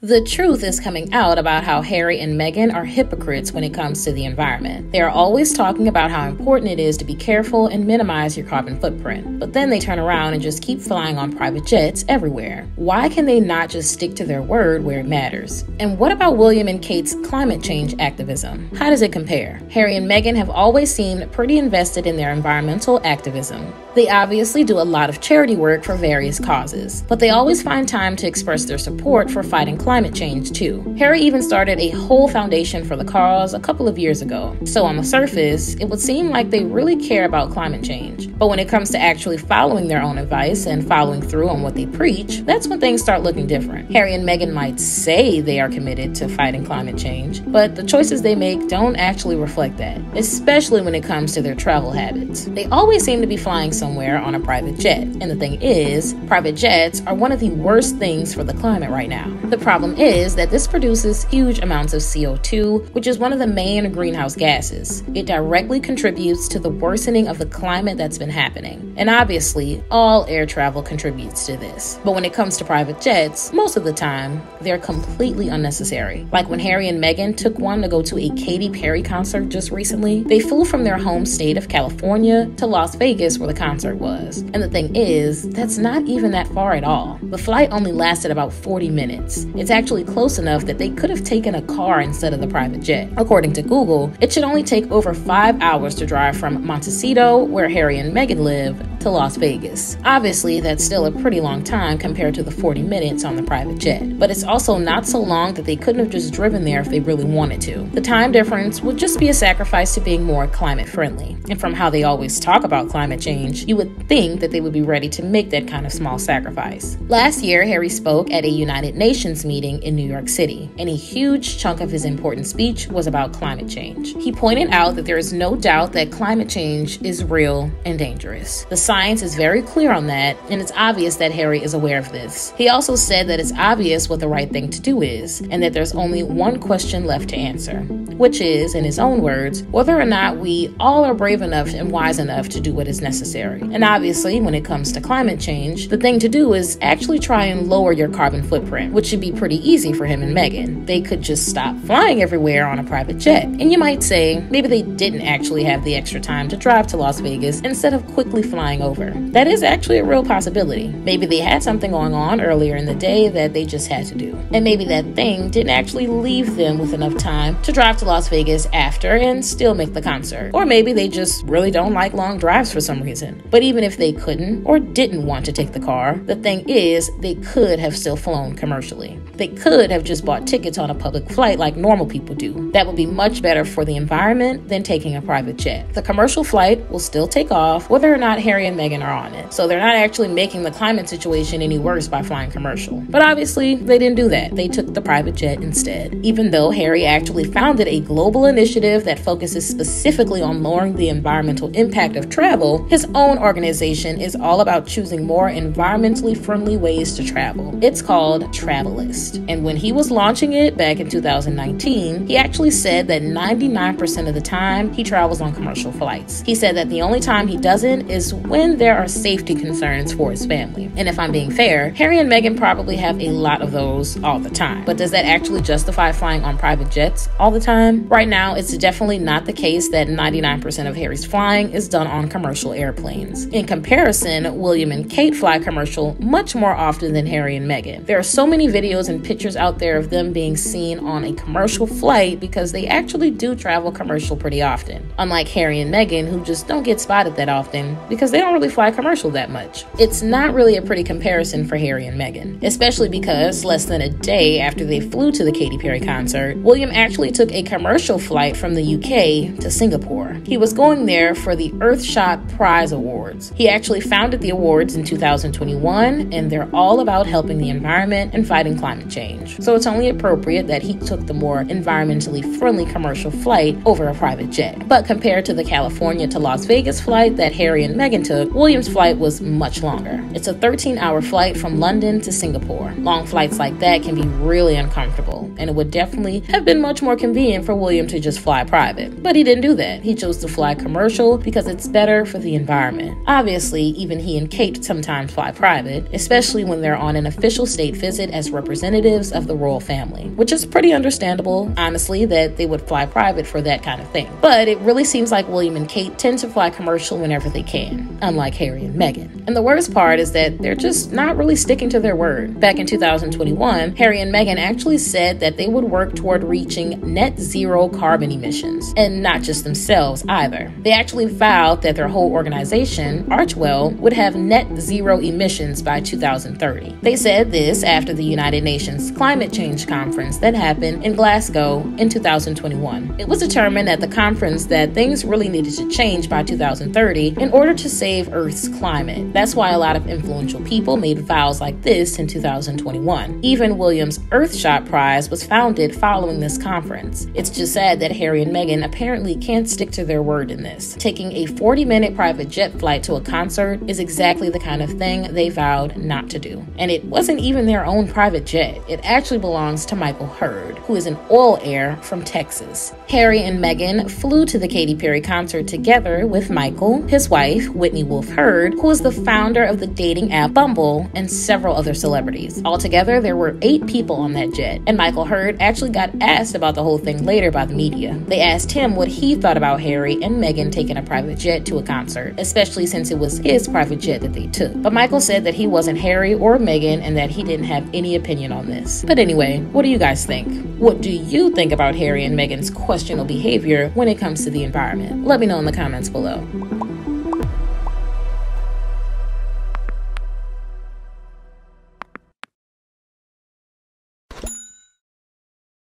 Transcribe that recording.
The truth is coming out about how Harry and Meghan are hypocrites when it comes to the environment. They are always talking about how important it is to be careful and minimize your carbon footprint, but then they turn around and just keep flying on private jets everywhere. Why can they not just stick to their word where it matters? And what about William and Kate's climate change activism? How does it compare? Harry and Meghan have always seemed pretty invested in their environmental activism. They obviously do a lot of charity work for various causes, but they always find time to express their support for fighting climate change too. Harry even started a whole foundation for the cause a couple of years ago. So on the surface, it would seem like they really care about climate change. But when it comes to actually following their own advice and following through on what they preach, that's when things start looking different. Harry and Meghan might say they are committed to fighting climate change, but the choices they make don't actually reflect that, especially when it comes to their travel habits. They always seem to be flying somewhere on a private jet. And the thing is, private jets are one of the worst things for the climate right now. The problem is that this produces huge amounts of CO2, which is one of the main greenhouse gases. It directly contributes to the worsening of the climate that's been happening. And obviously, all air travel contributes to this. But when it comes to private jets, most of the time, they're completely unnecessary. Like when Harry and Meghan took one to go to a Katy Perry concert just recently, they flew from their home state of California to Las Vegas where the concert was. And the thing is, that's not even that far at all. The flight only lasted about 40 minutes. It's actually close enough that they could have taken a car instead of the private jet. According to Google, it should only take over 5 hours to drive from Montecito, where Harry and Meghan live, to Las Vegas. Obviously, that's still a pretty long time compared to the 40 minutes on the private jet. But it's also not so long that they couldn't have just driven there if they really wanted to. The time difference would just be a sacrifice to being more climate friendly. And from how they always talk about climate change, you would think that they would be ready to make that kind of small sacrifice. Last year, Harry spoke at a United Nations meeting in New York City, and a huge chunk of his important speech was about climate change. He pointed out that there is no doubt that climate change is real and dangerous. The science is very clear on that, and it's obvious that Harry is aware of this. He also said that it's obvious what the right thing to do is, and that there's only one question left to answer, which is, in his own words, whether or not we all are brave enough and wise enough to do what is necessary. And obviously, when it comes to climate change, the thing to do is actually try and lower your carbon footprint, which should be pretty easy for him and Meghan. They could just stop flying everywhere on a private jet. And you might say, maybe they didn't actually have the extra time to drive to Las Vegas instead of quickly flying over. That is actually a real possibility. Maybe they had something going on earlier in the day that they just had to do. And maybe that thing didn't actually leave them with enough time to drive to Las Vegas after and still make the concert. Or maybe they just really don't like long drives for some reason. But even if they couldn't or didn't want to take the car, the thing is, they could have still flown commercially. They could have just bought tickets on a public flight like normal people do. That would be much better for the environment than taking a private jet. The commercial flight will still take off whether or not Harry and Meghan are on it. So they're not actually making the climate situation any worse by flying commercial. But obviously, they didn't do that. They took the private jet instead. Even though Harry actually founded a global initiative that focuses specifically on lowering the environmental impact of travel, his own organization is all about choosing more environmentally friendly ways to travel. It's called Travelist. And when he was launching it back in 2019, he actually said that 99% of the time he travels on commercial flights. He said that the only time he doesn't is when there are safety concerns for his family. And if I'm being fair, Harry and Meghan probably have a lot of those all the time. But does that actually justify flying on private jets all the time? Right now, it's definitely not the case that 99% of Harry's flying is done on commercial airplanes. In comparison, William and Kate fly commercial much more often than Harry and Meghan. There are so many videos and pictures out there of them being seen on a commercial flight because they actually do travel commercial pretty often. Unlike Harry and Meghan, who just don't get spotted that often because they don't really fly commercial that much. It's not really a pretty comparison for Harry and Meghan, especially because less than a day after they flew to the Katy Perry concert, William actually took a commercial flight from the UK to Singapore. He was going there for the Earthshot Prize Awards. He actually founded the awards in 2021, and they're all about helping the environment and fighting climate change. So it's only appropriate that he took the more environmentally friendly commercial flight over a private jet. But compared to the California to Las Vegas flight that Harry and Meghan took took, William's flight was much longer. It's a 13-hour flight from London to Singapore. Long flights like that can be really uncomfortable, and it would definitely have been much more convenient for William to just fly private. But he didn't do that. He chose to fly commercial because it's better for the environment. Obviously, even he and Kate sometimes fly private, especially when they're on an official state visit as representatives of the royal family, which is pretty understandable, honestly, that they would fly private for that kind of thing. But it really seems like William and Kate tend to fly commercial whenever they can, unlike Harry and Meghan. And the worst part is that they're just not really sticking to their word. Back in 2021, Harry and Meghan actually said that they would work toward reaching net zero carbon emissions, and not just themselves either. They actually vowed that their whole organization, Archewell, would have net zero emissions by 2030. They said this after the United Nations Climate Change Conference that happened in Glasgow in 2021. It was determined at the conference that things really needed to change by 2030 in order to save Earth's climate. That's why a lot of influential people made vows like this in 2021. Even William's Earthshot Prize was founded following this conference. It's just sad that Harry and Meghan apparently can't stick to their word in this. Taking a 40-minute private jet flight to a concert is exactly the kind of thing they vowed not to do. And it wasn't even their own private jet. It actually belongs to Michael Hurd, who is an oil heir from Texas. Harry and Meghan flew to the Katy Perry concert together with Michael, his wife, Whitney Wolfe Herd, who is the founder of the dating app Bumble, and several other celebrities. Altogether, there were 8 people on that jet, and Michael Hurd actually got asked about the whole thing later by the media. They asked him what he thought about Harry and Meghan taking a private jet to a concert, especially since it was his private jet that they took. But Michael said that he wasn't Harry or Meghan and that he didn't have any opinion on this. But anyway, what do you guys think? What do you think about Harry and Meghan's questionable behavior when it comes to the environment? Let me know in the comments below.